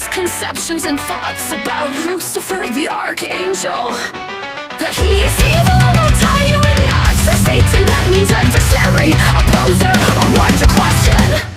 misconceptions and thoughts about Lucifer the Archangel. That he is evil and will tie you in knots. For Satan, that means adversary, opposer, or one to question.